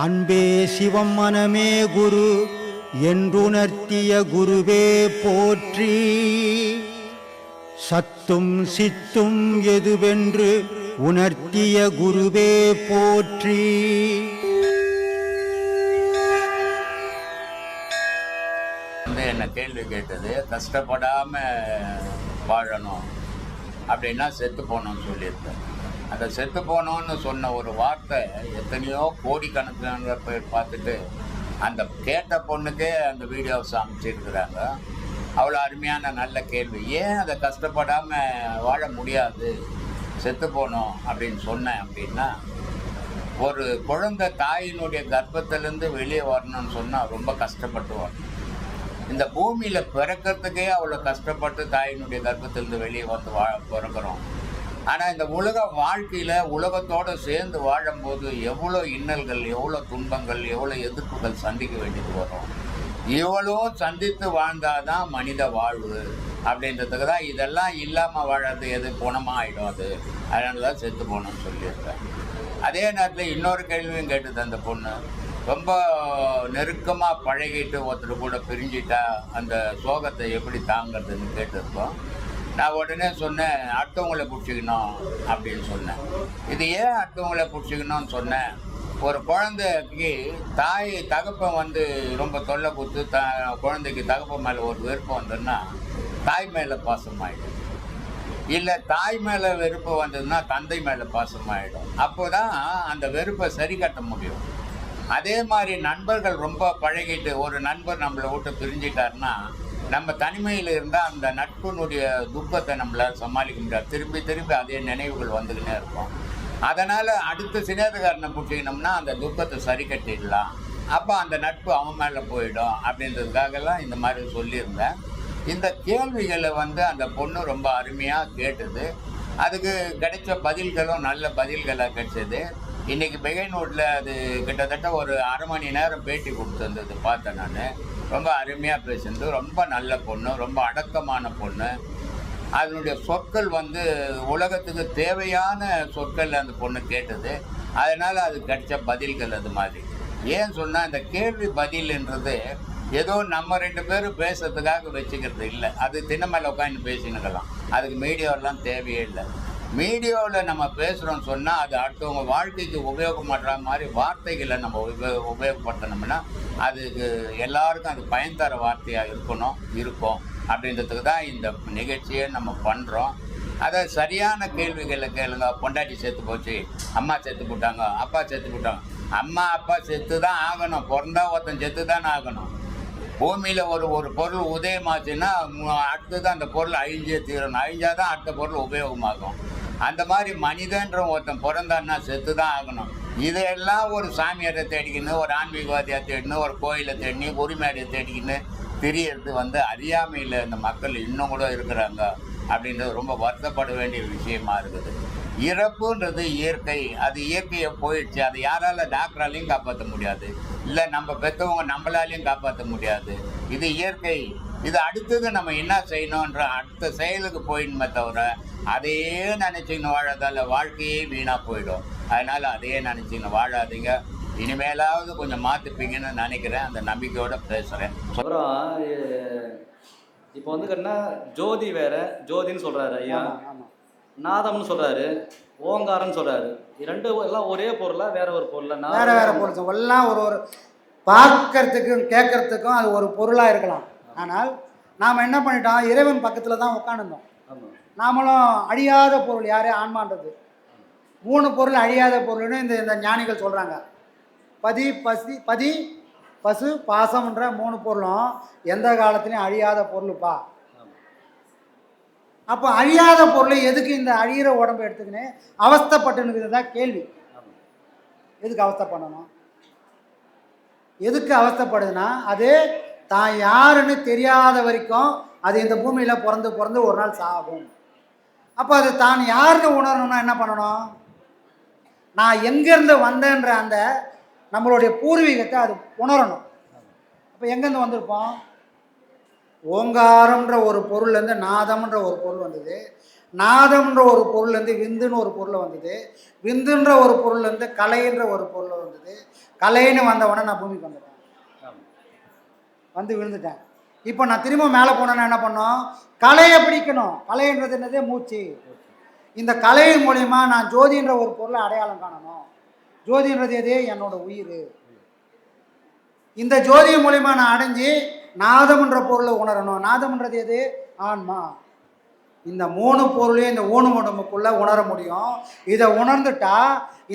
அன்பே சிவம் மனமே குரு என்றுணர்த்திய குருவே போற்றி. சத்தும் சித்தும் எதுவென்று உணர்த்திய குருவே போற்றி. என்ன கேள்வி கேட்டது, கஷ்டப்படாம வாழணும் அப்படின்னா செத்து போகணும்னு சொல்லியிருக்கேன். அந்த செத்து போனோன்னு சொன்ன ஒரு வார்த்தை எத்தனையோ கோடிக்கணக்கான பேர் பார்த்துட்டு அந்த கேட்ட பொண்ணுக்கே அந்த வீடியோஸ் அமைச்சிருக்கிறாங்க. அவ்வளோ அருமையான நல்ல கேள்வி. ஏன் அதை கஷ்டப்படாமல் வாழ முடியாது, செத்து போனோம் அப்படின்னு சொன்னேன் அப்படின்னா, ஒரு குழந்தை தாயினுடைய கர்ப்பத்திலேருந்து வெளியே வரணும்னு சொன்னால் ரொம்ப கஷ்டப்பட்டு வரணும். இந்த பூமியில் பிறக்கிறதுக்கே அவ்வளோ கஷ்டப்பட்டு தாயினுடைய கர்ப்பத்திலேருந்து வெளியே வந்து பிறக்கிறோம். ஆனால் இந்த உலக வாழ்க்கையில் உலகத்தோடு சேர்ந்து வாழும்போது எவ்வளோ இன்னல்கள், எவ்வளோ துன்பங்கள், எவ்வளோ எதிர்ப்புகள் சந்திக்க வேண்டியது வரும். இவ்வளோ சந்தித்து வாழ்ந்தாதான் மனித வாழ்வு அப்படின்றதுக்கு தான். இதெல்லாம் இல்லாமல் வாழறது எது குணமாக ஆகிடும், அது அதனால தான் செத்து போகணும்னு சொல்லியிருக்கேன். அதே நேரத்தில் இன்னொரு கேள்வியும் கேட்டது அந்த பொண்ணு. ரொம்ப நெருக்கமாக பழகிட்டு ஒருத்தர் கூட பிரிஞ்சிட்டா அந்த சோகத்தை எப்படி தாங்கிறதுன்னு கேட்டிருக்கோம். நான் உடனே சொன்னேன், அடுத்தவங்களை பிடிச்சிக்கணும் அப்படின்னு சொன்னேன். இது ஏன் அடுத்தவங்களை பிடிச்சிக்கணும்னு சொன்னேன், ஒரு குழந்தைக்கு தாய் தகப்பன் வந்து ரொம்ப தொல்லை கொடுத்து குழந்தைக்கு தகப்பன் மேலே ஒரு வெறுப்பு வந்ததுன்னா தாய் மேலே பாசமாயிடும், இல்லை தாய் மேலே வெறுப்பு வந்ததுன்னா தந்தை மேலே பாசமாயிடும். அப்போ தான் அந்த வெறுப்பை சரி கட்ட முடியும். அதே மாதிரி நண்பர்கள் ரொம்ப பழகிட்டு ஒரு நண்பர் நம்மளை விட்டு பிரிஞ்சிட்டாருன்னா நம்ம தனிமையில் இருந்தால் அந்த நட்பினுடைய துக்கத்தை நம்மளால் சமாளிக்க முடியாது. திருப்பி திருப்பி அதே நினைவுகள் வந்துக்கினே இருக்கும். அதனால் அடுத்த சிநேகக்காரனை பிடிச்சிக்கணும்னா அந்த துக்கத்தை சரி கட்டிடலாம். அப்போ அந்த நட்பு அவன் மேலே போயிடும் அப்படின்றதுக்காகலாம் இந்த மாதிரி சொல்லியிருந்தேன். இந்த கேள்விகளை வந்து அந்த பொண்ணு ரொம்ப அருமையாக கேட்டது. அதுக்கு கிடைச்ச பதில்களும் நல்ல பதில்களாக கிடைச்சது. இன்றைக்கி பெகைனோட்டில் அது கிட்டத்தட்ட ஒரு அரை மணி நேரம் பேட்டி கொடுத்துருந்தது பார்த்தேன் நான். ரொம்ப அருமையாக பேசுனது. ரொம்ப நல்ல பொண்ணு, ரொம்ப அடக்கமான பொண்ணு. அதனுடைய சொற்கள் வந்து உலகத்துக்கு தேவையான சொற்கள் அந்த பொண்ணு கேட்டது. அதனால் அது கிடைச்ச பதில்கள் அது மாதிரி. ஏன் சொன்னால் இந்த கேள்வி பதில்ன்றது ஏதோ நம்ம ரெண்டு பேரும் பேசுறதுக்காக வச்சுக்கிறது இல்லை. அது தினமேல உட்காந்து பேசினுக்கலாம். அதுக்கு மீடியாவெல்லாம் தேவையே இல்லை. மீடியாவில் நம்ம பேசுகிறோன்னு சொன்னால் அது அடுத்தவங்க வாழ்க்கைக்கு உபயோகப்படுற மாதிரி வார்த்தைகளை நம்ம உபயோகப்படுத்தணும்னா அதுக்கு எல்லாருக்கும் அது பயன் தர வார்த்தையாக இருக்கும் அப்படின்றதுக்கு தான் இந்த நிகழ்ச்சியை நம்ம பண்ணுறோம். அதை சரியான கேள்விகளை கேளுங்க. பொண்டாட்டி செத்து போச்சு, அம்மா செத்து போட்டாங்க, அப்பா செத்து போட்டாங்க. அம்மா அப்பா செத்து தான் ஆகணும். பிறந்தா ஒருத்தன் செத்து தானே ஆகணும். பூமியில் ஒரு பொருள் உதயமாச்சுன்னா அடுத்தது அந்த பொருள் அழிஞ்சே தீரணும். அழிஞ்சாதான் அடுத்த பொருள் உபயோகமாகும். அந்த மாதிரி மனிதன்ற ஒருத்தன் பிறந்தான்னா செத்து தான் ஆகணும். இதையெல்லாம் ஒரு சாமியாரை தேடிக்கணும், ஒரு ஆன்மீகவாதியாக தேடினு, ஒரு கோயிலை தேடினு, உரிமையாடியை தேடிக்கின்னு தெரியறது வந்து அறியாமையில் இந்த மக்கள் இன்னும் கூட இருக்கிறாங்க அப்படின்றது ரொம்ப வருத்தப்பட வேண்டிய விஷயமா இருக்குது. இறப்புன்றது இயற்கை. அது இயற்கையை போயிடுச்சு. அது யாரால டாக்டராலையும் காப்பாற்ற முடியாது, இல்லை நம்ம பெற்றவங்க நம்மளாலையும் காப்பாற்ற முடியாது. இது இயற்கை. இது அடுத்தது நம்ம என்ன செய்யணுன்ற அடுத்த செயலுக்கு போயிடுமே தவிர அதையே நினச்சிக்கணும் வாழாதால வாழ்க்கையே வீணாக போயிடும். அதனால் அதையே நினச்சிக்கணும் வாழாதீங்க. இனிமேலாவது கொஞ்சம் மாற்றிப்பீங்கன்னு நினைக்கிறேன். அந்த நம்பிக்கையோடு பேசுகிறேன். அப்புறம் இப்போ வந்து கேட்டினா ஜோதி வேற, ஜோதின்னு சொல்கிறாரு ஐயா, நாதம்னு சொல்கிறாரு, ஓங்காரன்னு சொல்கிறாரு. ரெண்டு எல்லாம் ஒரே பொருளாக வேற ஒரு பொருளாக? வேறு வேறு பொருள் எல்லாம் ஒரு பார்க்கறதுக்கும் கேட்கறதுக்கும் அது ஒரு பொருளாக இருக்கலாம். ஆனால் நாம் என்ன பண்ணிட்டோம், இறைவன் பக்கத்தில் தான் உட்காந்துருந்தோம். நாமளும் அழியாத பொருள் யாரே ஆன்மான்றது. 3 பொருள் அழியாத பொருள்னு இந்த ஞானிகள் சொல்கிறாங்க. பதி பசு பாசம்ன்ற 3 பொருளும் எந்த காலத்துலையும் அழியாத பொருளுப்பா. அப்போ அழியாத பொருளை எதுக்கு இந்த அழியிற உடம்பை எடுத்துக்கின்னு அவஸ்தைப்பட்டுன்னு தான் கேள்வி. எதுக்கு அவஸ்தை பண்ணணும்? எதுக்கு அவஸ்தைப்படுதுன்னா அது தான் யாருன்னு தெரியாத வரைக்கும் அது இந்த பூமியில் பிறந்து ஒரு நாள் சாகும். அப்போ அது தான் யாருன்னு உணரணும்னா என்ன பண்ணணும்? நான் எங்கேருந்து வந்தேன்ற அந்த நம்மளுடைய பூர்வீகத்தை அது உணரணும். அப்போ எங்கேருந்து வந்திருப்போம்? ஓங்காரம்ன்ற ஒரு பொருள்லேருந்து நாதம்ன்ற ஒரு பொருள் வந்தது. நாதம்ன்ற ஒரு பொருள்லேருந்து விந்துன்னு ஒரு பொருள் வந்தது. விந்துன்ற ஒரு பொருள்லேருந்து கலைன்ற ஒரு பொருள் வந்தது. கலைன்னு வந்தவொடனே நான் பூமிக்கு வந்துட்டேன், ஆமாம். வந்து விழுந்துட்டேன். இப்போ நான் திரும்ப மேலே போனேன்னா என்ன பண்ணோம்? கலையை பிடிக்கணும். கலைன்றது என்னது? மூச்சு. இந்த கலையின் மூலிமா நான் ஜோதின்ற ஒரு பொருளை அடையாளம் காணணும். ஜோதின்றது எது? என்னோட உயிர். இந்த ஜோதி மூலிமா நான் அடைஞ்சு நாதம்ன்ற பொருளை உணரணும். நாதம்ன்றது எது? ஆன்மா. இந்த 3 பொருளையும் இந்த ஊனு உடம்புக்குள்ள உணர முடியும். இதை உணர்ந்துட்டா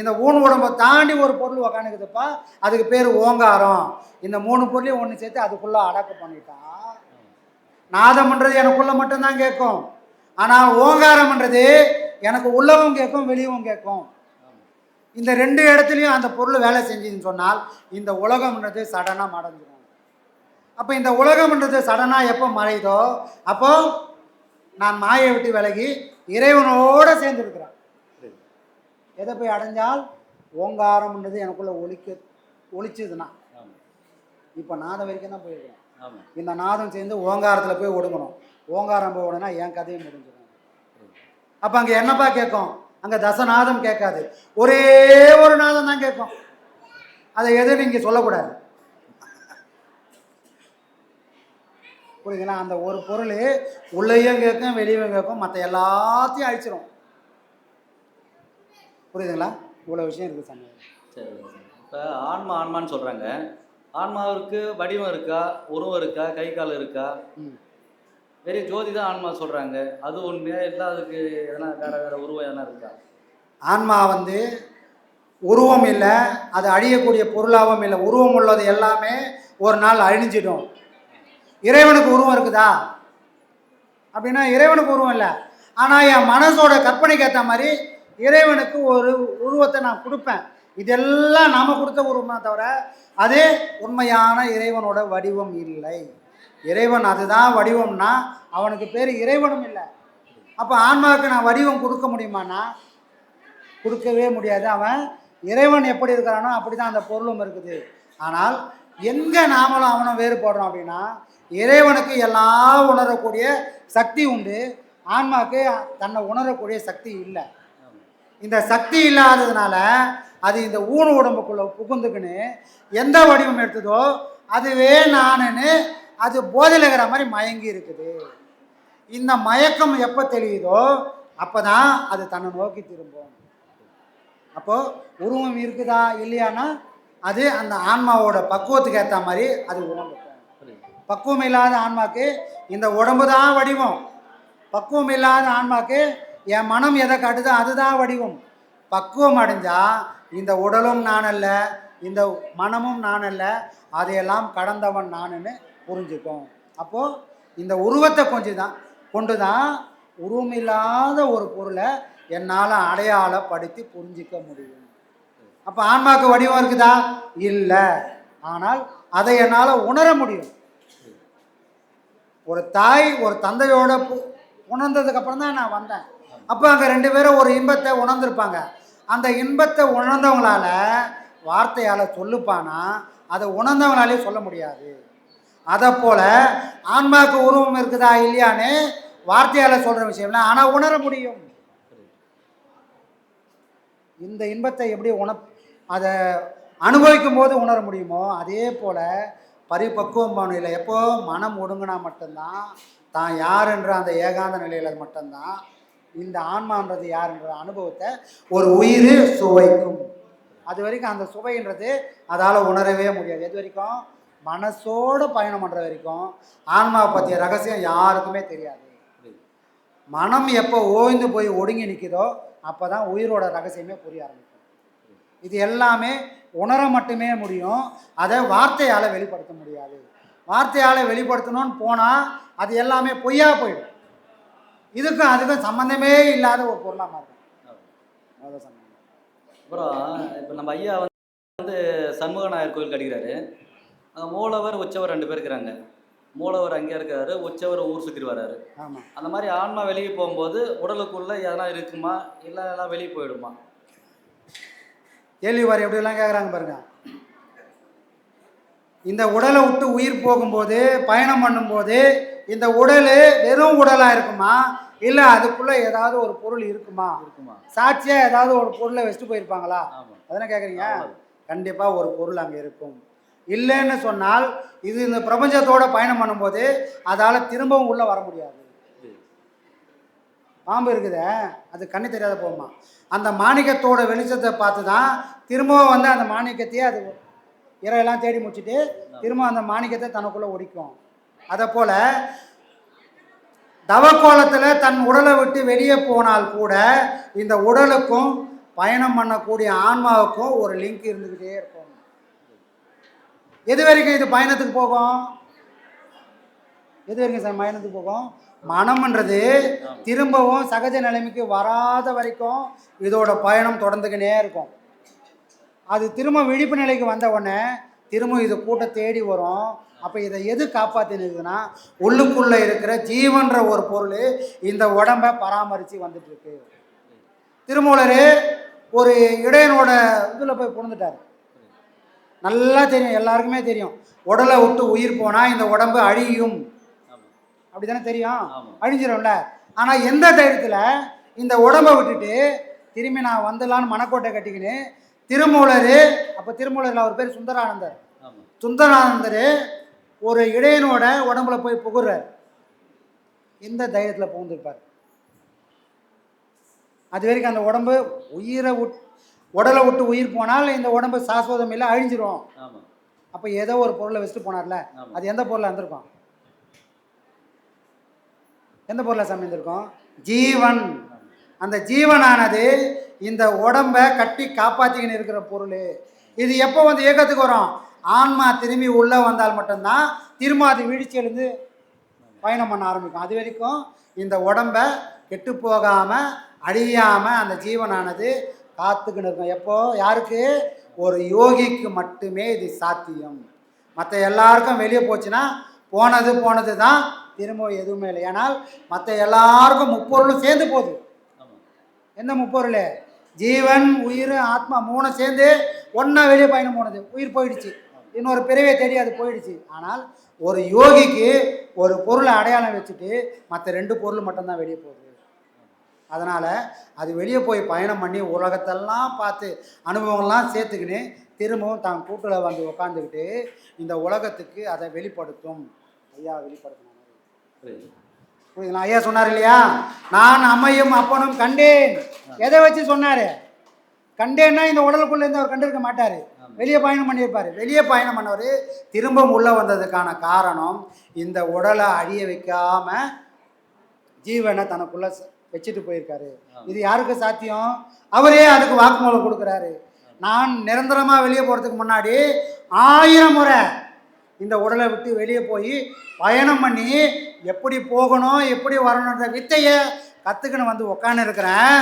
இந்த ஊனு உடம்பை தாண்டி ஒரு பொருள் உக்காந்துக்குதுப்பா, அதுக்கு பேர் ஓங்காரம். இந்த 3 பொருளையும் ஒன்று சேர்த்து அதுக்குள்ள அடக்க பண்ணிட்டா நாதம்ன்றது எனக்குள்ள மட்டும்தான் கேட்கும். ஆனால் ஓங்காரம்ன்றது எனக்கு உள்ளவும் கேட்கும், வெளியவும் கேட்கும். இந்த 2 இடத்துலையும் அந்த பொருள் வேலை செஞ்சுன்னு சொன்னால் இந்த உலகம்ன்றது சடனாக மறைஞ்சிடும். அப்போ இந்த உலகம்ன்றது சடனாக எப்போ மறையுதோ அப்போ நான் மாயை விட்டு விலகி இறைவனோடு சேர்ந்துருக்கிறேன். எதை போய் அடைஞ்சால்? ஓங்காரம்ன்றது எனக்குள்ள ஒழிச்சுதுன்னா இப்போ நாதம் வரைக்கும் தான் போயிருக்கிறேன். இந்த நாதம் சேர்ந்து ஓங்காரத்தில் போய் ஒடுங்கணும். ஓங்காரம் போய் உடனே என் கதையும் முடிஞ்சிடும். அப்போ அங்கே என்னப்பா கேட்கும்? அங்கே தசநாதம் கேட்காது, ஒரே ஒரு நாதம் தான் கேட்கும். அதை எதுன்னு இங்கே சொல்லக்கூடாது, புரியுதுங்களா? அந்த ஒரு பொருள் உள்ளேயும் கேட்கும், வெளியும் கேட்கும், மற்ற எல்லாத்தையும் அழிச்சிரும். புரியுதுங்களா? இவ்வளோ விஷயம் இருக்குது சாமி. சரி. இப்போ ஆன்மான்னு சொல்கிறாங்க. ஆன்மாவிற்கு வடிவம் இருக்கா, உருவம் இருக்கா, கை கால் இருக்கா? வெறும் ஜோதி தான் ஆன்மா சொல்கிறாங்க. அது உண்மையா இல்லை? அதுக்கு எதனா வேறு உருவம் எதனா இருக்கா? ஆன்மா வந்து உருவம் இல்லை, அது அழியக்கூடிய பொருளாகவும் இல்லை. உருவம் உள்ளது எல்லாமே ஒரு நாள் அழிஞ்சிடும். இறைவனுக்கு உருவம் இருக்குதா அப்படின்னா இறைவனுக்கு உருவம் இல்லை. ஆனால் என் மனசோட கற்பனைக்கு ஏற்ற மாதிரி இறைவனுக்கு ஒரு உருவத்தை நான் கொடுப்பேன். இதெல்லாம் நாம் கொடுத்த உருவம் தவிர அது உண்மையான இறைவனோட வடிவம் இல்லை. இறைவன் அதுதான் வடிவம்னா அவனுக்கு பேர் இறைவனும் இல்லை. அப்போ ஆன்மாவுக்கு நான் வடிவம் கொடுக்க முடியுமானா கொடுக்கவே முடியாது. அவன் இறைவன் எப்படி இருக்கிறானோ அப்படி தான் அந்த பொருளும் இருக்குது. ஆனால் எங்கே நாமளும் அவனும் வேறுபடுறோம் அப்படின்னா இறைவனுக்கு எல்லாம் உணரக்கூடிய சக்தி உண்டு, ஆன்மாவுக்கு தன்னை உணரக்கூடிய சக்தி இல்லை. இந்த சக்தி இல்லாததுனால அது இந்த ஊன உடம்புக்குள்ளே புகுந்துக்குன்னு எந்த வடிவம் எடுத்ததோ அதுவே நானுன்னு அது போதையில் இருக்கிற மாதிரி மயங்கி இருக்குது. இந்த மயக்கம் எப்போ தெரியுதோ அப்போ தான் அது தன்னை நோக்கி திரும்பும். அப்போது உருவம் இருக்குதா இல்லையானா அது அந்த ஆன்மாவோட பக்குவத்துக்கு ஏற்ற மாதிரி அது உடம்பு. பக்குவம் இல்லாத ஆன்மாக்கு இந்த உடம்பு தான் வடிவம். பக்குவம் இல்லாத ஆன்மாக்கு என் மனம் எதை காட்டுதோ அதுதான் வடிவம். பக்குவம் அடைஞ்சால் இந்த உடலும் நான் அல்ல, இந்த மனமும் நான் அல்ல, அதையெல்லாம் கடந்தவன் நானுன்னு புரிஞ்சுக்கும். அப்போது இந்த உருவத்தை கொண்டு தான் உருவம் இல்லாத ஒரு பொருளை என்னால் அடையாளப்படுத்தி புரிஞ்சிக்க முடியும். அப்போ ஆன்மாவுக்கு வடிவம் இருக்குதா? இல்லை. ஆனால் அதை என்னால் உணர முடியும். ஒரு தாய் ஒரு தந்தையோட உணர்ந்ததுக்கப்புறம் தான் நான் வந்தேன். அப்போ அங்கே 2 பேரும் ஒரு இன்பத்தை உணர்ந்திருப்பாங்க. அந்த இன்பத்தை உணர்ந்தவங்களால வார்த்தையால் சொல்லுப்பானா அதை உணர்ந்தவங்களாலே சொல்ல முடியாது. அதை போல் ஆன்மாவுக்கு உருவம் இருக்குதா இல்லையான்னு வார்த்தையால் சொல்கிற விஷயம்ல ஆனால் உணர முடியும். இந்த இன்பத்தை எப்படி அதை அனுபவிக்கும் போது உணர முடியுமோ அதே போல் பரிபக்குவம் நிலையில் எப்போ மனம் ஒடுங்கினா மட்டும்தான் தான் யார் என்ற அந்த ஏகாந்த நிலையில் மட்டும்தான் இந்த ஆன்மான்றது யாருன்ற அனுபவத்தை ஒரு உயிர் சுவைக்கும். அது வரைக்கும் அந்த சுவைன்றது அதால் உணரவே முடியாது. எது வரைக்கும்? மனசோடு பயணம் பண்ணுற வரைக்கும் ஆன்மாவை பற்றிய ரகசியம் யாருக்குமே தெரியாது. மனம் எப்போ ஓய்ந்து போய் ஒடுங்கி நிற்குதோ அப்போ தான் உயிரோட ரகசியமே புரிய ஆரம்பிக்கும். இது எல்லாமே உணர மட்டுமே முடியும், அதை வார்த்தையால் வெளிப்படுத்த முடியாது. வார்த்தையால் வெளிப்படுத்தணும்னு போனால் அது எல்லாமே பொய்யா போயிடும். இதுக்கும் அதுக்கும் சம்மந்தமே இல்லாத ஒரு பொருளாக மாறும். அவ்வளோ சம்பந்தம். அப்புறம் இப்போ நம்ம ஐயா வந்து சண்முகநாயர் கோயில் கட்டிக்கிறாரு. மூலவர் உச்சவர் 2 பேர் இருக்கிறாங்க. மூலவர் அங்கே இருக்கிறாரு, உச்சவர் ஊர் சுற்றி வர்றாரு. ஆமாம். அந்த மாதிரி ஆன்மா வெளியே போகும்போது உடலுக்குள்ளே எதனா இருக்குமா இல்லை எல்லாம் வெளியே போயிடுமா? கேள்வி வாரி எப்படிலாம் கேட்குறாங்க பாருங்க. இந்த உடலை விட்டு உயிர் போகும்போது பயணம் பண்ணும்போது இந்த உடல் வெறும் உடலாக இருக்குமா இல்லை அதுக்குள்ளே ஏதாவது ஒரு பொருள் இருக்குமா? சாட்சியாக ஏதாவது ஒரு பொருளை வச்சுட்டு போயிருப்பாங்களா? அதெல்லாம் கேட்குறீங்க. கண்டிப்பாக ஒரு பொருள் அங்கே இருக்கும். இல்லைன்னு சொன்னால் இது இந்த பிரபஞ்சத்தோட பயணம் பண்ணும்போது அதால் திரும்பவும் உள்ளே வர முடியாது. பாம்பு இருக்குதே, அது கண்ணு தெரியாத போகுமா, அந்த மாணிக்கத்தோட வெளிச்சத்தை பார்த்து தான் திரும்பவும் வந்து அந்த மாணிக்கத்தையே அது இறையெல்லாம் தேடி முடிச்சுட்டு திரும்ப அந்த மாணிக்கத்தை தனக்குள்ளே ஒடிக்கும். அதை போல் தவக்கோலத்தில் தன் உடலை விட்டு வெளியே போனால் கூட இந்த உடலுக்கும் பயணம் பண்ணக்கூடிய ஆன்மாவுக்கும் ஒரு லிங்க் இருந்துக்கிட்டே இருக்கும். எது வரைக்கும் இது பயணத்துக்கு போகும்? எது வரைக்கும் சார் பயணத்துக்கு போகும்? மனம்ன்றது திரும்பவும் சகஜ நிலைமைக்கு வராத வரைக்கும் இதோட பயணம் தொடர்ந்துக்கினே இருக்கும். அது திரும்ப விழிப்பு நிலைக்கு வந்த உடனே திரும்ப இது கூட்ட தேடி வரும். அப்போ இதை எது காப்பாற்றினுக்குதுன்னா உள்ளுக்குள்ளே இருக்கிற ஜீவன்ற ஒரு பொருள் இந்த உடம்பை பராமரித்து வந்துட்டுருக்கு. திருமூலர் ஒரு இடையனோட இதில் போய் புகுந்துட்டார். நல்லா தெரியும், எல்லாருக்குமே தெரியும், உடலை விட்டு உயிர் போனால் இந்த உடம்பு அழியும், அப்படி தானே தெரியும், அழிஞ்சிடும்ல. ஆனால் எந்த தைரியத்தில் இந்த உடம்பை விட்டுட்டு திரும்பி நான் வந்துடலான்னு மனக்கோட்டை கட்டிக்கின்னு திருமூலர், அப்போ திருமூலரில் அவர் பேர் சுந்தரானந்தர், சுந்தரானந்தர் ஒரு இடையனோட உடம்புல போய் புகுறார். எந்த தைரியத்தில் புகுந்துருப்பார்? அது வரைக்கும் அந்த உடம்பு உடலை விட்டு உயிர் போனால் இந்த உடம்பு சாஸ்வதம் இல்லை, அழிஞ்சிரும். அப்போ ஏதோ ஒரு பொருளை வச்சுட்டு போனார்ல, அது எந்த பொருளாக இருந்திருக்கும்? எந்த பொருளை சமைந்திருக்கும்? ஜீவன். அந்த ஜீவனானது இந்த உடம்பை கட்டி காப்பாற்றிக்கின்னு இருக்கிற பொருள். இது எப்போ வந்து இயக்கத்துக்கு வரும்? ஆன்மா திரும்பி உள்ளே வந்தால் மட்டும்தான் திரும்ப அது வீழ்ச்சி எழுந்து பயணம் பண்ண ஆரம்பிக்கும். அது வரைக்கும் இந்த உடம்பை கெட்டு போகாமல் அழியாமல் அந்த ஜீவனானது காத்துக்கின்னு இருக்கும். எப்போ? யாருக்கு? ஒரு யோகிக்கு மட்டுமே இது சாத்தியம். மற்ற எல்லாருக்கும் வெளியே போச்சுன்னா போனது தான், திரும்ப எதுவுமே இல்லை. ஏன்னால் மற்ற எல்லாருக்கும் முப்பொருளும் சேர்ந்து போகுது. எந்த முப்பொருள்? ஜீவன், உயிர், ஆத்மா மூணு சேர்ந்து ஒன்றா வெளியே பயணம் போனது. உயிர் போயிடுச்சு, இன்னொரு பிறவியை தேடி அது போயிடுச்சு. ஆனால் ஒரு யோகிக்கு ஒரு பொருளை அடையாளம் வச்சுட்டு மற்ற 2 பொருள் மட்டும்தான் வெளியே போகுது. அதனால் அது வெளியே போய் பயணம் பண்ணி உலகத்தெல்லாம் பார்த்து அனுபவங்கள்லாம் சேர்த்துக்கின்னு திரும்பவும் தான் கூட்டில் வந்து உட்காந்துக்கிட்டு இந்த உலகத்துக்கு அதை வெளிப்படுத்தும். ஐயா வெளிப்படுத்தினாங்க. புரியுதுங்களா? ஐயா சொன்னார் இல்லையா, நான் அம்மையும் அப்பனும் கண்டேன். எதை வச்சு சொன்னார்? கண்டேன்னா இந்த உடலுக்குள்ளே இருந்து அவர் கண்டிருக்க மாட்டார், வெளியே பயணம் பண்ணியிருப்பார். வெளியே பயணம் பண்ணவர் திரும்ப உள்ளே வந்ததுக்கான காரணம் இந்த உடலை அழிய வைக்காம ஜீவனை தனக்குள்ளே வச்சுட்டு போயிருக்காரு. இது யாருக்கு சாத்தியம்? அவரே அதுக்கு வாக்குமூலம் கொடுக்குறாரு. நான் நிரந்தரமாக வெளியே போகிறதுக்கு முன்னாடி 1000 முறை இந்த உடலை விட்டு வெளியே போய் பயணம் பண்ணி எப்படி போகணும் எப்படி வரணுன்ற வித்தையை கற்றுக்கின்னு வந்து உக்காந்து இருக்கிறேன்.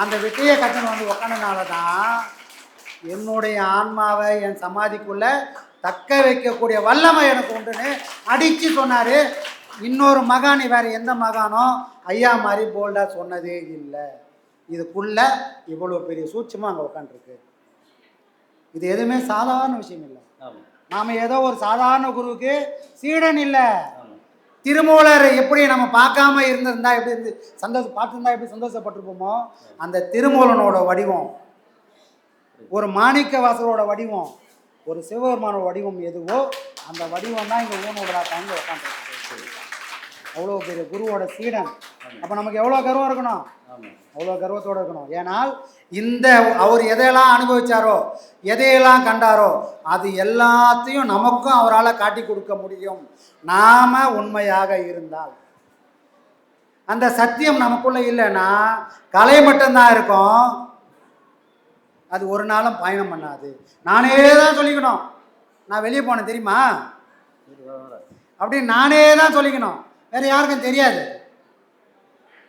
அந்த வித்தையை கற்றுன்னு வந்து உக்காந்தனால தான் என்னுடைய ஆன்மாவை என் சமாதிக்குள்ளே தக்க வைக்கக்கூடிய வல்லமை எனக்கு உண்டுன்னு அடித்து சொன்னார். இன்னொரு மகான், வேறு எந்த மகானோ ஐயா மாதிரி போல்டாக சொன்னதே இல்லை. இதுக்குள்ளே இவ்வளோ பெரிய சூட்சமாக அங்கே உட்காந்துருக்கு. இது எதுவுமே சாதாரண விஷயம் இல்லை. நாம் ஏதோ ஒரு சாதாரண குருவுக்கு சீடன் இல்லை. திருமூலர் எப்படி நம்ம பார்க்காம இருந்திருந்தா எப்படி இருந்து பார்த்துருந்தா எப்படி சந்தோஷப்பட்டிருப்போமோ, அந்த திருமூலனோட வடிவம், ஒரு மாணிக்க வாசலோட வடிவம், ஒரு சிவபெருமானோட வடிவம் எதுவோ அந்த வடிவம் தான் இங்கே ஊனோட தாங்க உட்காந்துருக்கு. அவ்வளோ பெரிய குருவோட சீடன். அப்போ நமக்கு எவ்வளோ கர்வம் இருக்கணும்? அவ்வளோ கர்வத்தோடு இருக்கணும். ஏன்னால் இந்த அவர் எதையெல்லாம் அனுபவித்தாரோ எதையெல்லாம் கண்டாரோ அது எல்லாத்தையும் நமக்கும் அவரால் காட்டி கொடுக்க முடியும், நாம் உண்மையாக இருந்தால். அந்த சத்தியம் நமக்குள்ளே இல்லைன்னா கலை மட்டும்தான் இருக்கும், அது ஒரு நாளும் பயணம் பண்ணாது. நானே தான் சொல்லிக்கணும், நான் வெளியே போனேன் தெரியுமா அப்படின்னு நானே தான் சொல்லிக்கணும், வேறு யாருக்கும் தெரியாது.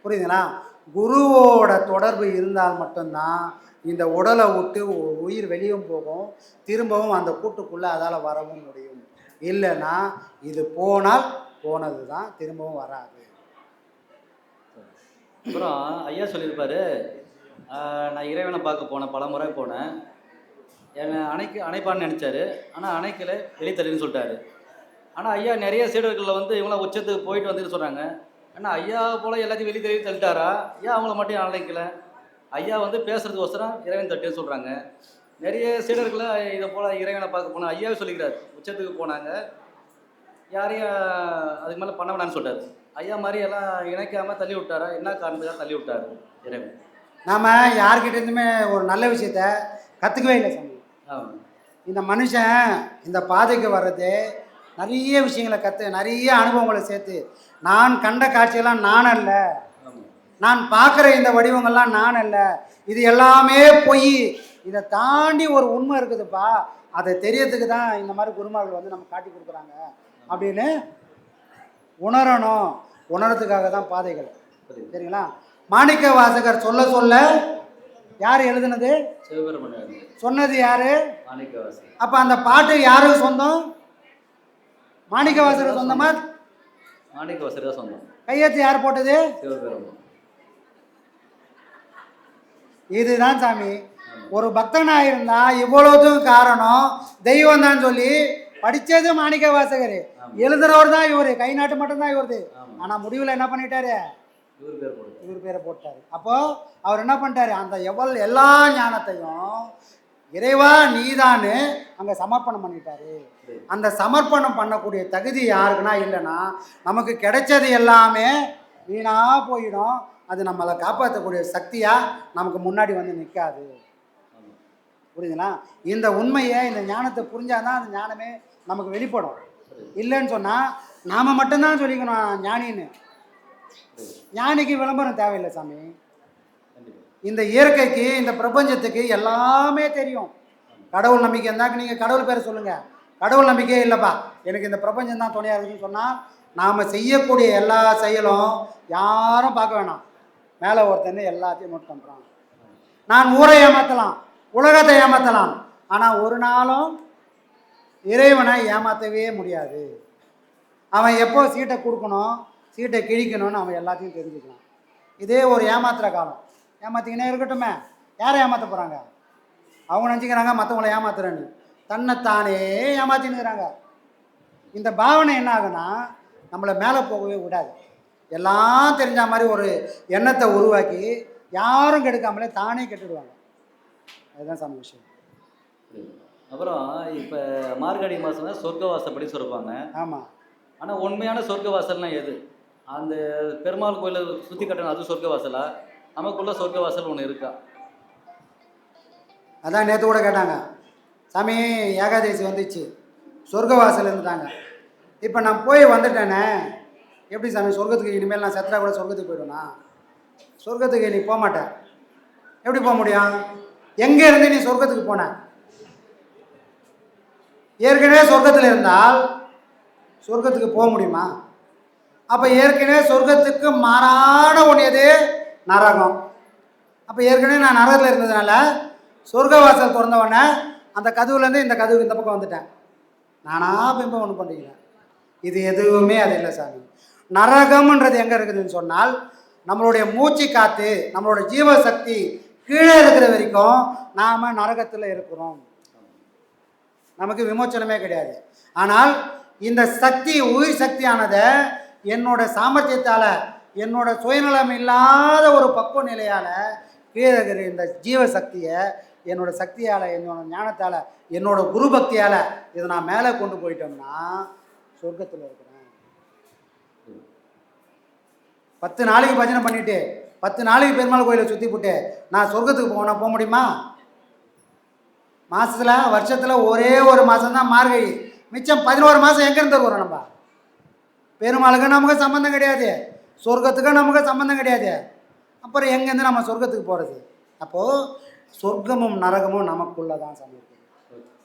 புரியுதுங்களா? குருவோட தொடர்பு இருந்தால் மட்டும்தான் இந்த உடலை விட்டு உயிர் வெளியும் போகும், திரும்பவும் அந்த கூட்டுக்குள்ளே அதால் வரவும் முடியும். இல்லைன்னா இது போனால் போனது தான், திரும்பவும் வராது. அப்புறம் ஐயா சொல்லியிருப்பாரு, நான் இறைவனை பார்க்க போனேன், பல முறை போனேன், என்னை அணைப்பான்னு நினச்சாரு, ஆனால் அணைக்கலை, வெளித்தள்ளின்னு சொல்லிட்டாரு. ஆனால் ஐயா நிறைய சீடர்களில் வந்து இவங்களாம் உச்சத்துக்கு போயிட்டு வந்துட்டு சொல்கிறாங்க, ஆனால் ஐயா போல் எல்லாத்தையும் வெளியே தள்ளிட்டாரா, ஐயா அவங்கள மட்டும் அழைக்கல, ஐயா வந்து பேசுறதுக்கு ஒசரம் இறைவன் தட்டுன்னு சொல்கிறாங்க. நிறைய சீடர்கள்லாம் இதை போல் இறைவனை பார்க்க போனால் ஐயாவே சொல்லிக்கிறார். உச்சத்துக்கு போனாங்க, யாரையும் அதுக்கு மேலே பண்ண வேணான்னு சொல்லிட்டாரு. ஐயா மாதிரி எல்லாம் இணைக்காமல் தள்ளி விட்டாரா? என்ன காரணத்துக்காக தள்ளி விட்டாரு இறைவன்? நாம் யார்கிட்ட இருந்துமே ஒரு நல்ல விஷயத்த கற்றுக்கவே இல்லை சாமி. இந்த மனுஷன் இந்த பாதைக்கு வர்றது நிறைய விஷயங்களை நிறைய அனுபவங்களை சேர்த்து, நான் கண்ட காட்சியெல்லாம் நான் அல்ல, நான் பார்க்குற இந்த வடிவங்கள்லாம் நான் அல்ல, இது எல்லாமே பொய், இதை தாண்டி ஒரு உண்மை இருக்குதுப்பா, அதை தெரியறதுக்கு தான் இந்த மாதிரி குருமார்கள் வந்து நம்ம காட்டி கொடுக்குறாங்க அப்படின்னு உணரணும். உணரத்துக்காக தான் பாதைகள். சரிங்களா? மாணிக்க வாசகர் சொல்ல சொல்ல யார் எழுதுனது? சிவபெருமான். சொன்னது யாரு? மாணிக்க வாசகர். அப்போ அந்த பாட்டு யாருக்கு சொந்தம்? மாணிக்க வாசகர் சொந்தமா? மாணிக்க வாசகர் தான் சொந்தம். கையெழுத்து யார் போட்டது? சிவபெருமான். இதுதான் சாமி. ஒரு பக்தனாக இருந்தால் இவ்வளோதும் காரணம் தெய்வம் தான் சொல்லி படித்தது மாணிக்க வாசகர், எழுதுறவர் தான் இவர், கை நாட்டு மட்டும்தான் இவருது. ஆனால் முடிவில் என்ன பண்ணிட்டாரு? இவர் பேரை போட்டார். அப்போ அவர் என்ன பண்ணிட்டாரு? அந்த எல்லா ஞானத்தையும் இறைவா நீதான்னு அங்கே சமர்ப்பணம் பண்ணிட்டாரு. அந்த சமர்ப்பணம் பண்ணக்கூடிய தகுதி யாருக்குன்னா இல்லைன்னா நமக்கு கிடைச்சது எல்லாமே வீணாக போயிடும். அது நம்மளை காப்பாற்றக்கூடிய சக்தியாக நமக்கு முன்னாடி வந்து நிற்காது. புரியுதுங்களா? இந்த உண்மையை, இந்த ஞானத்தை புரிஞ்சாதான் அந்த ஞானமே நமக்கு வெளிப்படும். இல்லைன்னு சொன்னால் நாம் மட்டும்தான் சொல்லிக்கணும் ஞானின்னு. ஞானிக்கு விளம்பரம் தேவையில்லை சாமி. இந்த இயற்கைக்கு, இந்த பிரபஞ்சத்துக்கு எல்லாமே தெரியும். கடவுள் நம்பிக்கை இருந்தாக்க நீங்கள் கடவுள் பேரை சொல்லுங்கள். கடவுள் நம்பிக்கையே இல்லைப்பா, எனக்கு இந்த பிரபஞ்சம் தான் துணையாக இருக்குன்னு சொன்னால் நாம் செய்யக்கூடிய எல்லா செயலும் யாரும் பார்க்க வேணாம், மேலே ஒருத்தன்னு எல்லாத்தையும் நோட் பண்ணுறான். நான் ஊரை ஏமாற்றலாம், உலகத்தை ஏமாற்றலாம், ஆனால் ஒரு நாளும் இறைவனை ஏமாற்றவே முடியாது. அவன் எப்போ சீட்டை கொடுக்கணும், சீட்டை கிழிக்கணும்னு அவன் எல்லாத்தையும் தெரிஞ்சுக்கலாம். இதே ஒரு ஏமாத்துகிற காலம். ஏமாற்றிக்கினே இருக்கட்டுமே. யாரை ஏமாற்ற போகிறாங்க? அவங்க நினச்சிக்கிறாங்க மற்றவங்களை ஏமாத்துறேன்னு, தன்னைத்தானே ஏமாற்றினுக்கிறாங்க. இந்த பாவனை என்ன ஆகுனா நம்மளை மேலே போகவே விடாது. எல்லாம் தெரிஞ்ச மாதிரி ஒரு எண்ணத்தை உருவாக்கி யாரும் கெடுக்காமலே தானே கெட்டுடுவாங்க. அதுதான் சாமி விஷயம். அப்புறம் இப்போ மார்கழி மாதம்னா சொர்க்கவாசப்படி சொல்லுவாங்க. ஆமாம். ஆனால் உண்மையான சொர்க்கவாசல்னா எது? அந்த பெருமாள் கோயிலை சுற்றி கட்டணும், அது சொர்க்கவாசலா? நமக்குள்ள சொர்க்கவாசல் ஒன்று இருக்கா? அதான் நேற்று கூட கேட்டாங்க, சாமி ஏகாதேசி வந்துச்சு, சொர்க்கவாசல் இருந்துட்டாங்க, இப்போ நான் போய் வந்துட்டேனே, எப்படி சாமி சொர்க்கத்துக்கு இனிமேல் நான் செத்தா கூட சொர்க்கத்துக்கு போய்டுவேனா? சொர்க்கத்துக்கு நீ போக மாட்டேன். எப்படி போக முடியும்? எங்கே இருந்து நீ சொர்க்கத்துக்கு போன? ஏற்கனவே சொர்க்கத்தில் இருந்தால் சொர்க்கத்துக்கு போக முடியுமா? அப்போ ஏற்கனவே சொர்க்கத்துக்கு மாறான ஒன்று எது? நரகம். அப்போ ஏற்கனவே நான் நரகத்தில் இருந்ததுனால சொர்க்கவாசல் திறந்தவொடனே அந்த கதவுலேருந்து இந்த கதவுக்கு இந்த பக்கம் வந்துட்டேன். நானாக பிம்பம் ஒன்று பண்ணிக்கிறேன். இது எதுவுமே அது இல்லை சாமி. நரகம்ன்றது எங்கே இருக்குதுன்னு சொன்னால் நம்மளுடைய மூச்சு காற்று, நம்மளோட ஜீவசக்தி கீழே இருக்கிற வரைக்கும் நாம் நரகத்தில் இருக்கிறோம். நமக்கு விமோச்சனமே கிடையாது. ஆனால் இந்த சக்தி, உயிர் சக்தியானதை என்னோட சாமர்த்தியத்தால், என்னோட சுயநலம் இல்லாத ஒரு பக்குவ நிலையால் கீழே இருக்கிற இந்த ஜீவசக்தியை என்னோட சக்தியால், என்னோட ஞானத்தால், என்னோட குரு பக்தியால் இதை நான் மேலே கொண்டு போயிட்டோம்னா சொர்க்கத்தில் இருக்கிறேன். 10 நாளைக்கு பஜனை பண்ணிவிட்டு 10 நாளைக்கு பெருமாள் கோயிலை சுற்றி போட்டு நான் சொர்க்கத்துக்கு போக முடியுமா? மாதத்தில், வருஷத்தில் ஒரே ஒரு மாதம்தான் மார்கழி. மிச்சம் 11 மாதம் எங்கேருந்து வருவோம்? நம்ம பெருமாளுக்கு நமக்கு சம்மந்தம் கிடையாது, சொர்க்கத்துக்கு நமக்கு சம்மந்தம் கிடையாது. அப்புறம் எங்கேருந்து நம்ம சொர்க்கத்துக்கு போகிறது? அப்போது சொர்க்கமும் நரகமும் நமக்குள்ளே தான் சமைக்கும்.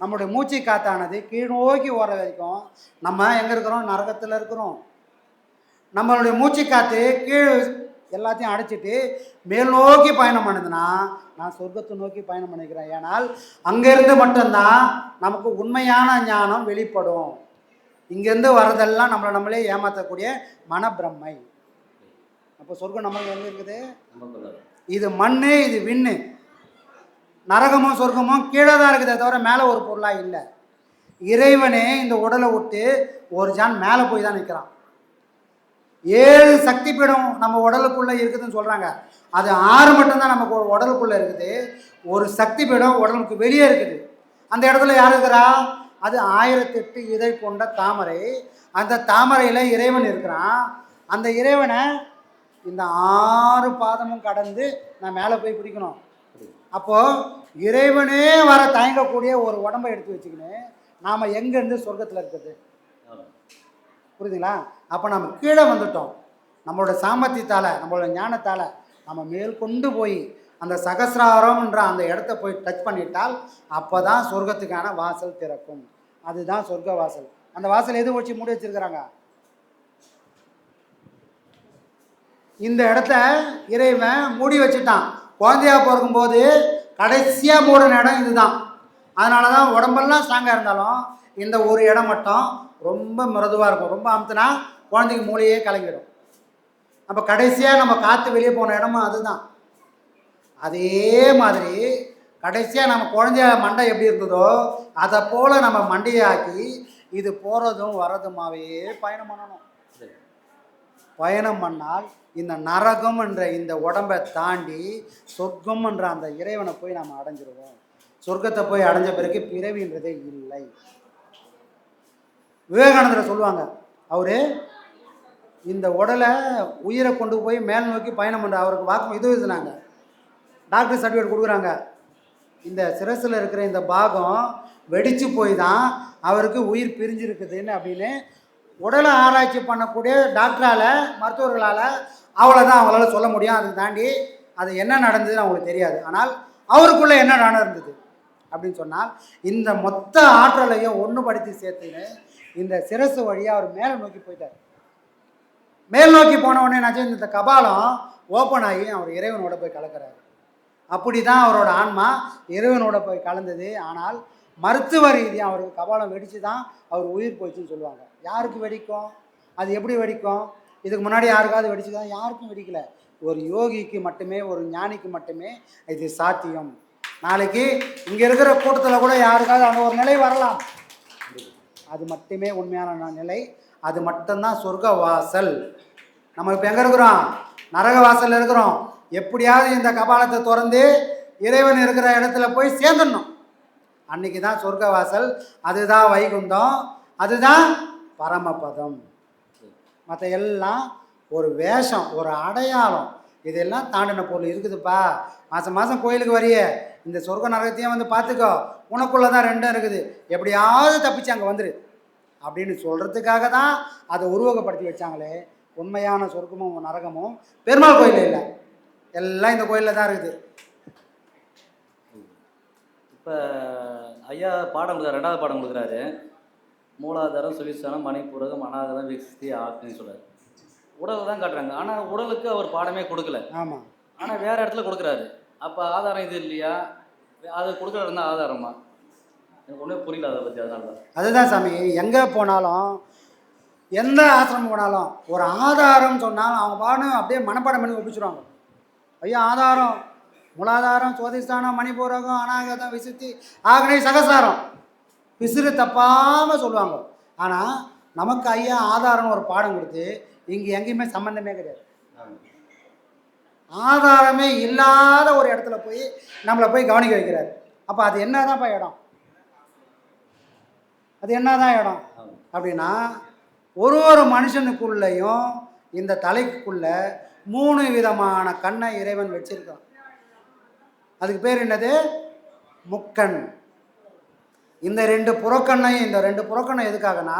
நம்மளுடைய மூச்சு காத்தானது கீழ்நோக்கி ஓடுற வரைக்கும் நம்ம எங்கே இருக்கிறோம்? நரகத்தில் இருக்கிறோம். நம்மளுடைய மூச்சு காற்று கீழ் எல்லாத்தையும் அடைச்சிட்டு மேல் நோக்கி பயணம் பண்ணுதுன்னா நான் சொர்க்கத்தை நோக்கி பயணம் பண்ணிக்கிறேன். ஏனால் அங்கேருந்து மட்டும்தான் நமக்கு உண்மையான ஞானம் வெளிப்படும். இங்கேருந்து வர்றதெல்லாம் நம்மளே ஏமாற்றக்கூடிய மனப்பிரமை. அப்போ சொர்க்கம் நம்மளுக்கு எங்கே இருக்குது? இது மண், இது விண்ணு. நரகமும் சொர்க்கமும் கீழே தான் இருக்குதே தவிர மேலே ஒரு பொருளாக இல்லை. இறைவனே இந்த உடலை விட்டு ஒரு ஜான் மேலே போய் தான் நிற்கிறான். 7 சக்தி பீடம் நம்ம உடலுக்குள்ளே இருக்குதுன்னு சொல்கிறாங்க. அது 6 மட்டும்தான் நமக்கு உடலுக்குள்ளே இருக்குது. ஒரு சக்தி பீடம் உடலுக்கு வெளியே இருக்குது. அந்த இடத்துல யார் இருக்கிறா? அது 1008 இதழ் கொண்ட தாமரை. அந்த தாமரையில் இறைவன் இருக்கிறான். அந்த இறைவனை இந்த 6 பாதமும் கடந்து நான் மேலே போய் பிடிக்கணும். அப்போது இறைவனே வர தயங்கக்கூடிய ஒரு உடம்பை எடுத்து வச்சுக்கின்னு நாம் எங்கேருந்து சொர்க்கத்தில் இருக்குது? புரியுதுங்களா? அப்போ நம்ம கீழே வந்துட்டோம். நம்மளோட சாமர்த்தியத்தால், நம்மளோட ஞானத்தால் நம்ம மேல் கொண்டு போய் அந்த சகசிராரம்ன்ற அந்த இடத்த போய் டச் பண்ணிட்டால் அப்போ தான் சொர்க்கத்துக்கான வாசல் திறக்கும். அதுதான் சொர்க்க வாசல். அந்த வாசல் எது வச்சு மூடி வச்சிருக்கிறாங்க? இந்த இடத்த இறைவன் மூடி வச்சுட்டான். குழந்தையா பிறக்கும்போது கடைசியாக மூடின இடம் இதுதான். அதனால தான் உடம்பெல்லாம் ஸ்ட்ராங்காக இருந்தாலும் இந்த ஒரு இடம் மட்டும் ரொம்ப மிருதுவாக இருக்கும். ரொம்ப அமுத்துனா குழந்தைக்கு மூளையே கலங்கிடும். அப்போ கடைசியாக நம்ம காற்று வெளியே போன இடமும் அதுதான். அதே மாதிரி கடைசியாக நம்ம குழந்தைய மண்டை எப்படி இருந்ததோ அதை போல் நம்ம மண்டையாக்கி இது போகிறதும் வரதுமாவே பயணம் பண்ணணும். பயணம் பண்ணால் இந்த நரகம் என்ற இந்த உடம்பை தாண்டி சொர்க்கம் என்ற அந்த இறைவனை போய் நம்ம அடைஞ்சிருவோம். சொர்க்கத்தை போய் அடைஞ்ச பிறகு பிறவின்றதே இல்லை. விவேகானந்தரை சொல்லுவாங்க, அவரு இந்த உடலை உயிரை கொண்டு போய் மேல் நோக்கி பயணம் பண்ணுற அவருக்கு வாக்கு இது எழுதுனாங்க. டாக்டர் சர்டிஃபிகேட் கொடுக்குறாங்க. இந்த சிரசில் இருக்கிற இந்த பாகம் வெடித்து போய் தான் அவருக்கு உயிர் பிரிஞ்சிருக்குதுன்னு அப்படின்னு உடலை ஆராய்ச்சி பண்ணக்கூடிய டாக்டரால், மருத்துவர்களால் அவ்வளோதான் அவங்களால சொல்ல முடியும். அதுக்கு தாண்டி அது என்ன நடந்ததுன்னு அவங்களுக்கு தெரியாது. ஆனால் அவருக்குள்ளே என்ன நடந்தது அப்படின்னு சொன்னால் இந்த மொத்த ஆற்றலையும் ஒன்றுபடுத்தி சேர்த்துன்னு இந்த சிரசு வழியாக அவர் மேலே நோக்கி போயிட்டார். மேல் நோக்கி போன உடனே என்னாச்சு, இந்த கபாலம் ஓப்பன் ஆகி அவர் இறைவனோட போய் கலக்கிறார். அப்படி தான் அவரோட ஆன்மா இறைவனோட போய் கலந்தது. ஆனால் மருத்துவ ரீதியாக அவருக்கு கபாலம் வெடித்து தான் அவர் உயிர் போயிடுச்சுன்னு சொல்லுவாங்க. யாருக்கு வெடிக்கும்? அது எப்படி வெடிக்கும்? இதுக்கு முன்னாடி யாருக்காவது வெடிச்சுதான்? யாருக்கும் வெடிக்கல. ஒரு யோகிக்கு மட்டுமே, ஒரு ஞானிக்கு மட்டுமே இது சாத்தியம். நாளைக்கு இங்கே இருக்கிற கூட்டத்தில் கூட யாருக்காவது அந்த ஒரு நிலை வரலாம். அது மட்டுமே உண்மையான நிலை. அது மட்டும்தான் சொர்க்க வாசல். நம்ம இப்போ எங்கே இருக்கிறோம்? நரக வாசலில் இருக்கிறோம். எப்படியாவது இந்த கபாலத்தை திறந்து இறைவன் இருக்கிற இடத்துல போய் சேர்ந்துடணும். அன்னைக்கு தான் சொர்க்க வாசல். அதுதான் வைகுண்டம். அதுதான் பரமபதம். மற்ற எல்லாம் ஒரு வேஷம், ஒரு அடையாளம். இதெல்லாம் தாண்டின பொருள் இருக்குதுப்பா. மாதம் மாதம் கோயிலுக்கு வரிய இந்த சொர்க்க நரகத்தையும் வந்து பார்த்துக்கோ, உனக்குள்ளே தான் ரெண்டும் இருக்குது, எப்படியாவது தப்பிச்சு அங்கே வந்துரு அப்படின்னு சொல்கிறதுக்காக தான் அதை உருவகப்படுத்தி வச்சாங்களே. உண்மையான சொர்க்கமும் நரகமும் பெருமாள் கோயிலில் இல்லை, எல்லாம் இந்த கோயிலில் தான் இருக்குது. இப்போ ஐயா பாடம் கொடுக்குறாரு, 2வது பாடம் கொடுக்குறாரு. மூலாதாரம், சுவிஸ்தானம், மணிப்பூரகம், அநாகதம், விக்ஸ்தி, ஆக்னி சொல்கிறார். உடலை தான் காட்டுறாங்க. ஆனால் உடலுக்கு அவர் பாடமே கொடுக்கல. ஆமாம். ஆனால் வேறு இடத்துல கொடுக்குறாரு. அப்போ ஆதாரம் இது இல்லையா? அது கொடுக்குறது இருந்தால் ஆதாரமா? எனக்கு ஒன்றுமே புரியல அதை பற்றி. அதனால தான் அதுதான் சாமி, எங்கே போனாலும் எந்த ஆசிரமம் போனாலும் ஒரு ஆதாரம் சொன்னாலும் அவங்க பாடம் அப்படியே மனப்பாடம் பண்ணி ஒப்பிச்சுருவாங்க. ஐயா ஆதாரம், மூலாதாரம், சுவாதிஷ்டானம், மணிபூரகம், அநாகதம், விசுத்தி, ஆக்னை, சகசாரம் பிசுறு தப்பாமல் சொல்லுவாங்க. ஆனால் நமக்கு ஐயா ஆதாரம்னு ஒரு பாடம் கொடுத்து இங்கே எங்கேயுமே சம்மந்தமே கிடையாது. ஆதாரமே இல்லாத ஒரு இடத்துல போய் நம்மளை போய் கவனிக்க வைக்கிறார். அப்போ அது என்னதான்ப்பா இடம்? அது என்னதான் இடம் அப்படின்னா, ஒரு ஒரு மனுஷனுக்குள்ளேயும் இந்த தலைக்குள்ள 3 விதமான கண்ணை இறைவன் வச்சிருக்கான். அதுக்கு பேர் என்னது? முக்கண். இந்த 2 புறக்கண்ணையும், இந்த 2 புறக்கண்ணை எதுக்காகனா,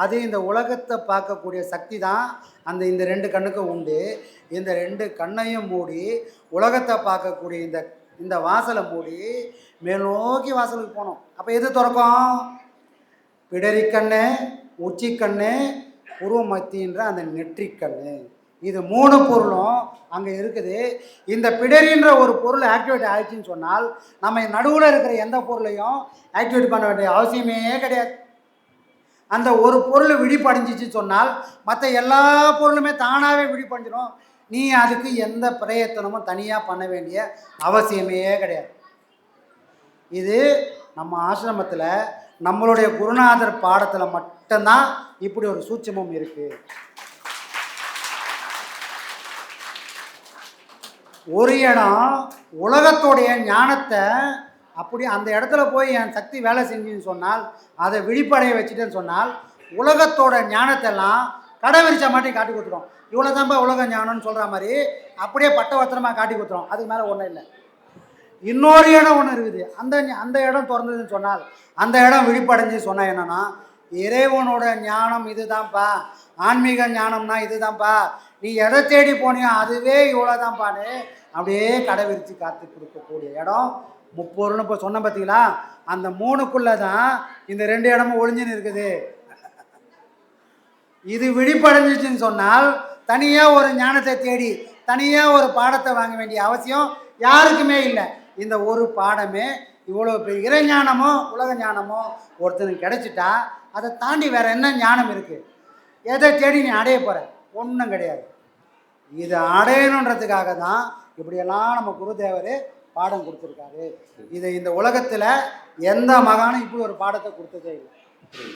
அது இந்த உலகத்தை பார்க்கக்கூடிய சக்தி தான் அந்த இந்த 2 கண்ணுக்கு உண்டு. இந்த 2 கண்ணையும் மூடி உலகத்தை பார்க்கக்கூடிய இந்த வாசலை மூடி மேல் நோக்கி வாசலுக்கு போனோம். அப்போ எது திறக்கும்? பிடரிக்கண்ணு, உச்சிக்கண்ணு, உருவமத்தின்ற அந்த நெற்றிக்கண்ணு. இது 3 பொருளும் அங்கே இருக்குது. இந்த பிடரின்ற ஒரு பொருள் ஆக்டிவேட் ஆகிடுச்சின்னு சொன்னால் நம்ம நடுவில் இருக்கிற எந்த பொருளையும் ஆக்டிவேட் பண்ண வேண்டிய அவசியமே கிடையாது. அந்த ஒரு பொருள் விழிப்படைஞ்சிச்சுன்னு சொன்னால் மற்ற எல்லா பொருளுமே தானாகவே விழிப்படைஞ்சிடும். நீ அதுக்கு எந்த பிரயத்தனமும் தனியாக பண்ண வேண்டிய அவசியமே கிடையாது. இது நம்ம ஆசிரமத்தில் நம்மளுடைய குருநாதர் பாடத்தில் மட்டும்தான் இப்படி ஒரு சூட்சமும் இருக்குது. ஒரு இடம் உலகத்தோடைய ஞானத்தை அப்படி அந்த இடத்துல போய் என் சக்தி வேலை செஞ்சுன்னு சொன்னால், அதை விழிப்படைய வச்சுட்டேன்னு சொன்னால், உலகத்தோட ஞானத்தெல்லாம் கடைவிரிச்ச மாட்டி காட்டி கொடுத்துரும். இவ்வளோ தான்ப்பா உலக ஞானம்னு சொல்கிற மாதிரி அப்படியே பட்டவத்திரமாக காட்டி கொடுத்துரும். அதுக்கு மேலே ஒன்றும் இல்லை. இன்னொரு இடம் ஒன்று இருக்குது. அந்த இடம் திறந்ததுன்னு சொன்னால், அந்த இடம் விழிப்படைஞ்சு சொன்னால் என்னன்னா, இறைவனோட ஞானம் இதுதான்ப்பா, ஆன்மீக ஞானம்னா இதுதான்ப்பா, நீ எதை தேடி போனியோ அதுவே இவ்வளோதான்ப்பான்னு அப்படியே கடை விரித்து காத்து கொடுக்கக்கூடிய இடம் முப்பொருள்னு இப்போ சொன்ன பார்த்தீங்களா? அந்த 3க்குள்ளே தான் இந்த 2 இடமும் ஒளிஞ்சுன்னு இருக்குது. இது விழிப்படைஞ்சிச்சுன்னு சொன்னால் தனியாக ஒரு ஞானத்தை தேடி தனியாக ஒரு பாடத்தை வாங்க வேண்டிய அவசியம் யாருக்குமே இல்லை. இந்த ஒரு பாடமே இவ்வளோ பெரிய இறைஞானமோ உலக ஞானமோ ஒருத்தனுக்கு கிடைச்சிட்டா அதை தாண்டி வேற என்ன ஞானம் இருக்குது? எதை தேடி நீ அடைய போகிற? ஒன்றும் கிடையாது. இதை அடையணுன்றதுக்காக தான் இப்படியெல்லாம் நம்ம குருதேவர் பாடம் கொடுத்துருக்காரு. இதை இந்த உலகத்தில் எந்த மகானும் இப்படி ஒரு பாடத்தை கொடுத்ததே இல்லை.